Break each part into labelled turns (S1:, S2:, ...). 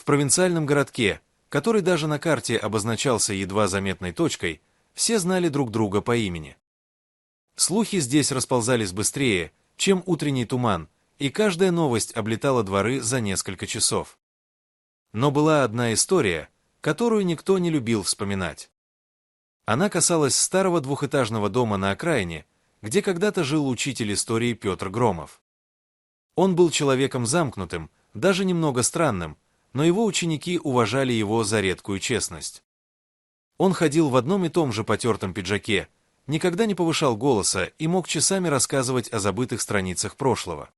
S1: В провинциальном городке, который даже на карте обозначался едва заметной точкой, все знали друг друга по имени. Слухи здесь расползались быстрее, чем утренний туман, и каждая новость облетала дворы за несколько часов. Но была одна история, которую никто не любил вспоминать. Она касалась старого двухэтажного дома на окраине, где когда-то жил учитель истории Петр Громов. Он был человеком замкнутым, даже немного странным, но его ученики уважали его за редкую честность. Он ходил в одном и том же потертом пиджаке, никогда не повышал голоса и мог часами рассказывать о забытых страницах прошлого.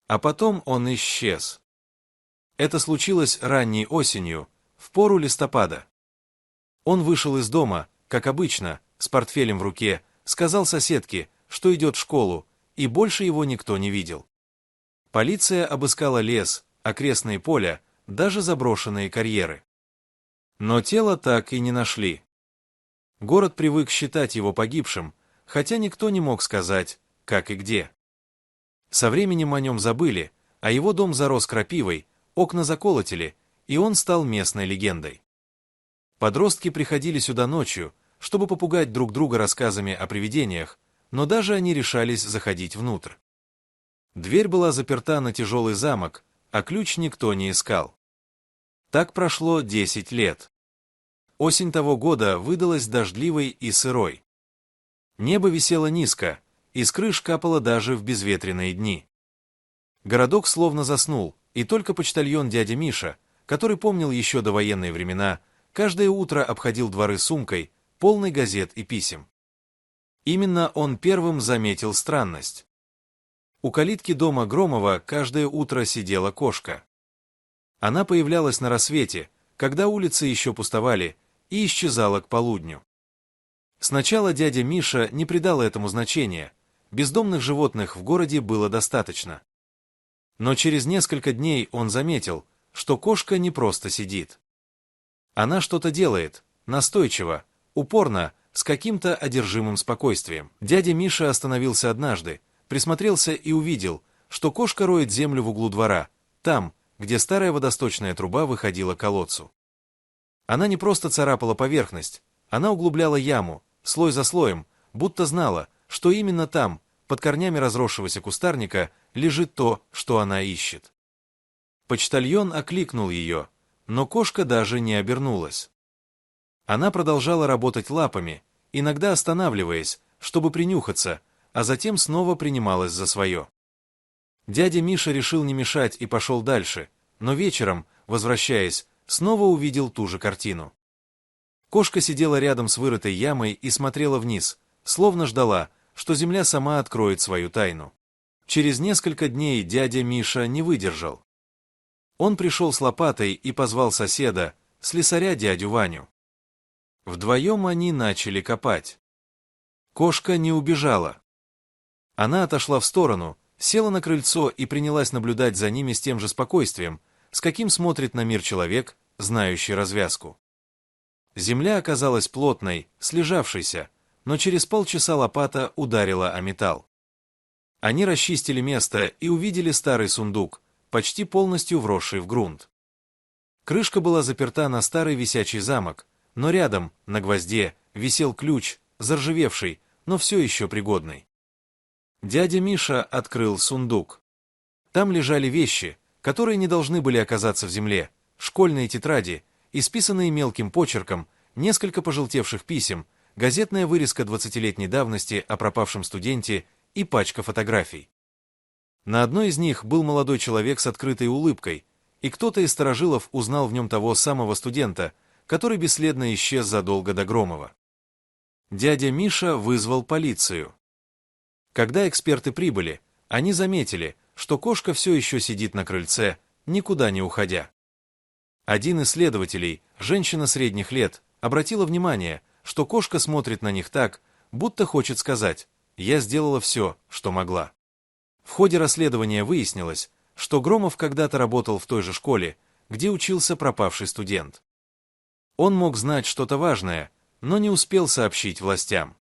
S1: А потом он исчез. Это случилось ранней осенью, в пору листопада. Он вышел из дома, как обычно, с портфелем в руке, сказал соседке, что идет в школу, и больше его никто не видел. Полиция обыскала лес, окрестные поля, даже заброшенные карьеры. Но тело так и не нашли. Город привык считать его погибшим, хотя никто не мог сказать, как и где. Со временем о нем забыли, а его дом зарос крапивой, окна заколотили, и он стал местной легендой. Подростки приходили сюда ночью, чтобы попугать друг друга рассказами о привидениях, но даже они решались заходить внутрь. Дверь была заперта на тяжелый замок, а ключ никто не искал. Так прошло 10 лет. Осень того года выдалась дождливой и сырой. Небо висело низко, и с крыш капало даже в безветренные дни. Городок словно заснул, и только почтальон дядя Миша, который помнил еще довоенные времена, каждое утро обходил дворы сумкой, полной газет и писем. Именно он первым заметил странность. У калитки дома Громова каждое утро сидела кошка. Она появлялась на рассвете, когда улицы еще пустовали, и исчезала к полудню. Сначала дядя Миша не придал этому значения, бездомных животных в городе было достаточно. Но через несколько дней он заметил, что кошка не просто сидит. Она что-то делает, настойчиво, упорно, с каким-то одержимым спокойствием. Дядя Миша остановился однажды, присмотрелся и увидел, что кошка роет землю в углу двора, там, где старая водосточная труба выходила к колодцу. Она не просто царапала поверхность, она углубляла яму, слой за слоем, будто знала, что именно там, под корнями разросшегося кустарника, лежит то, что она ищет. Почтальон окликнул ее, но кошка даже не обернулась. Она продолжала работать лапами, иногда останавливаясь, чтобы принюхаться, а затем снова принималась за свое. Дядя Миша решил не мешать и пошел дальше, но вечером, возвращаясь, снова увидел ту же картину. Кошка сидела рядом с вырытой ямой и смотрела вниз, словно ждала, что земля сама откроет свою тайну. Через несколько дней дядя Миша не выдержал. Он пришел с лопатой и позвал соседа, слесаря дядю Ваню. Вдвоем они начали копать. Кошка не убежала. Она отошла в сторону, села на крыльцо и принялась наблюдать за ними с тем же спокойствием, с каким смотрит на мир человек, знающий развязку. Земля оказалась плотной, слежавшейся, но через полчаса лопата ударила о металл. Они расчистили место и увидели старый сундук, почти полностью вросший в грунт. Крышка была заперта на старый висячий замок, но рядом, на гвозде, висел ключ, заржавевший, но все еще пригодный. Дядя Миша открыл сундук. Там лежали вещи, которые не должны были оказаться в земле, школьные тетради, исписанные мелким почерком, несколько пожелтевших писем, газетная вырезка 20-летней давности о пропавшем студенте и пачка фотографий. На одной из них был молодой человек с открытой улыбкой, и кто-то из старожилов узнал в нем того самого студента, который бесследно исчез задолго до Громова. Дядя Миша вызвал полицию. Когда эксперты прибыли, они заметили, что кошка все еще сидит на крыльце, никуда не уходя. Один из следователей, женщина средних лет, обратила внимание, что кошка смотрит на них так, будто хочет сказать: «Я сделала все, что могла». В ходе расследования выяснилось, что Громов когда-то работал в той же школе, где учился пропавший студент. Он мог знать что-то важное, но не успел сообщить властям.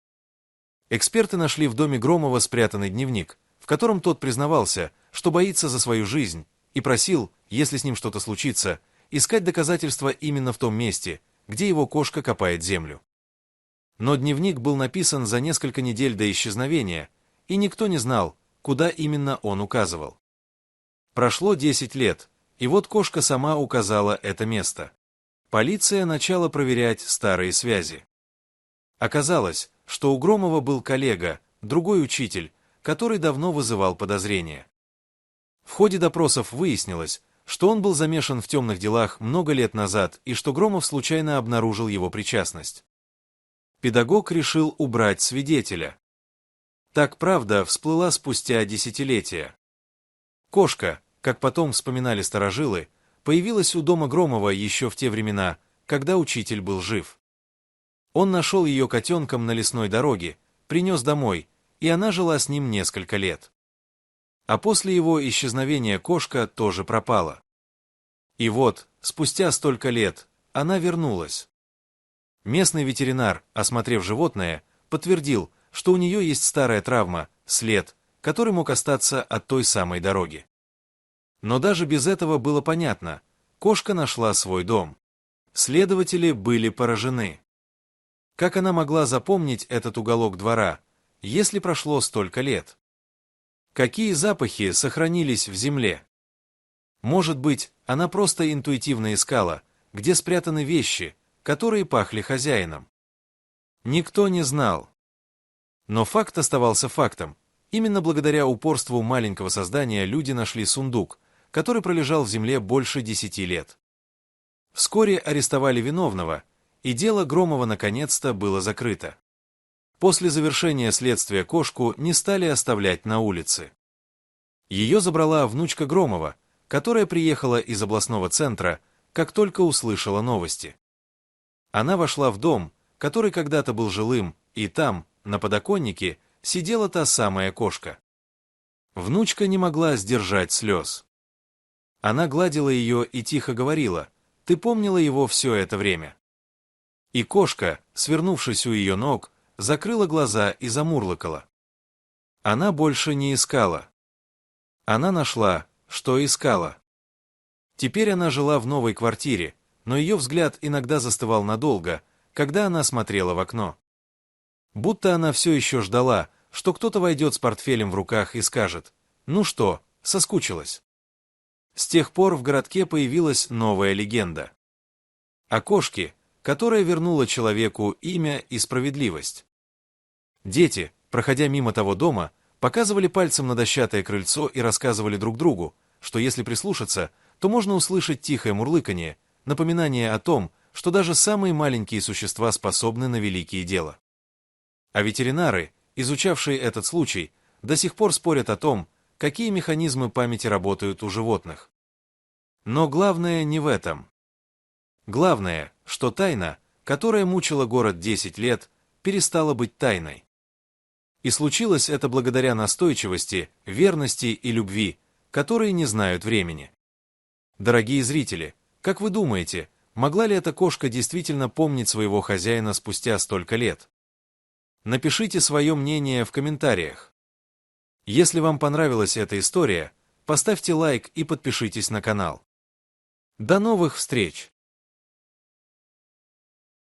S1: Эксперты нашли в доме Громова спрятанный дневник, в котором тот признавался, что боится за свою жизнь, и просил, если с ним что-то случится, искать доказательства именно в том месте, где его кошка копает землю. Но дневник был написан за несколько недель до исчезновения, и никто не знал, куда именно он указывал. Прошло 10 лет, и вот кошка сама указала это место. Полиция начала проверять старые связи. Оказалось, что у Громова был коллега, другой учитель, который давно вызывал подозрения. В ходе допросов выяснилось, что он был замешан в темных делах много лет назад и что Громов случайно обнаружил его причастность. Педагог решил убрать свидетеля. Так правда всплыла спустя десятилетия. Кошка, как потом вспоминали старожилы, появилась у дома Громова еще в те времена, когда учитель был жив. Он нашел ее котенком на лесной дороге, принес домой, и она жила с ним несколько лет. А после его исчезновения кошка тоже пропала. И вот, спустя столько лет, она вернулась. Местный ветеринар, осмотрев животное, подтвердил, что у нее есть старая травма, след, который мог остаться от той самой дороги. Но даже без этого было понятно, кошка нашла свой дом. Следователи были поражены. Как она могла запомнить этот уголок двора, если прошло столько лет? Какие запахи сохранились в земле? Может быть, она просто интуитивно искала, где спрятаны вещи, которые пахли хозяином. Никто не знал. Но факт оставался фактом. Именно благодаря упорству маленького создания люди нашли сундук, который пролежал в земле больше 10 лет. Вскоре арестовали виновного, и дело Громова наконец-то было закрыто. После завершения следствия кошку не стали оставлять на улице. Ее забрала внучка Громова, которая приехала из областного центра, как только услышала новости. Она вошла в дом, который когда-то был жилым, и там, на подоконнике, сидела та самая кошка. Внучка не могла сдержать слез. Она гладила ее и тихо говорила: «Ты помнила его все это время». И кошка, свернувшись у ее ног, закрыла глаза и замурлыкала. Она больше не искала. Она нашла, что искала. Теперь она жила в новой квартире, но ее взгляд иногда застывал надолго, когда она смотрела в окно. Будто она все еще ждала, что кто-то войдет с портфелем в руках и скажет: «Ну что, соскучилась?» С тех пор в городке появилась новая легенда. О кошке, которая вернула человеку имя и справедливость. Дети, проходя мимо того дома, показывали пальцем на дощатое крыльцо и рассказывали друг другу, что если прислушаться, то можно услышать тихое мурлыканье, напоминание о том, что даже самые маленькие существа способны на великие дела. А ветеринары, изучавшие этот случай, до сих пор спорят о том, какие механизмы памяти работают у животных. Но главное не в этом. Главное, что тайна, которая мучила город 10 лет, перестала быть тайной. И случилось это благодаря настойчивости, верности и любви, которые не знают времени. Дорогие зрители, как вы думаете, могла ли эта кошка действительно помнить своего хозяина спустя столько лет? Напишите свое мнение в комментариях. Если вам понравилась эта история, поставьте лайк и подпишитесь на канал. До новых встреч!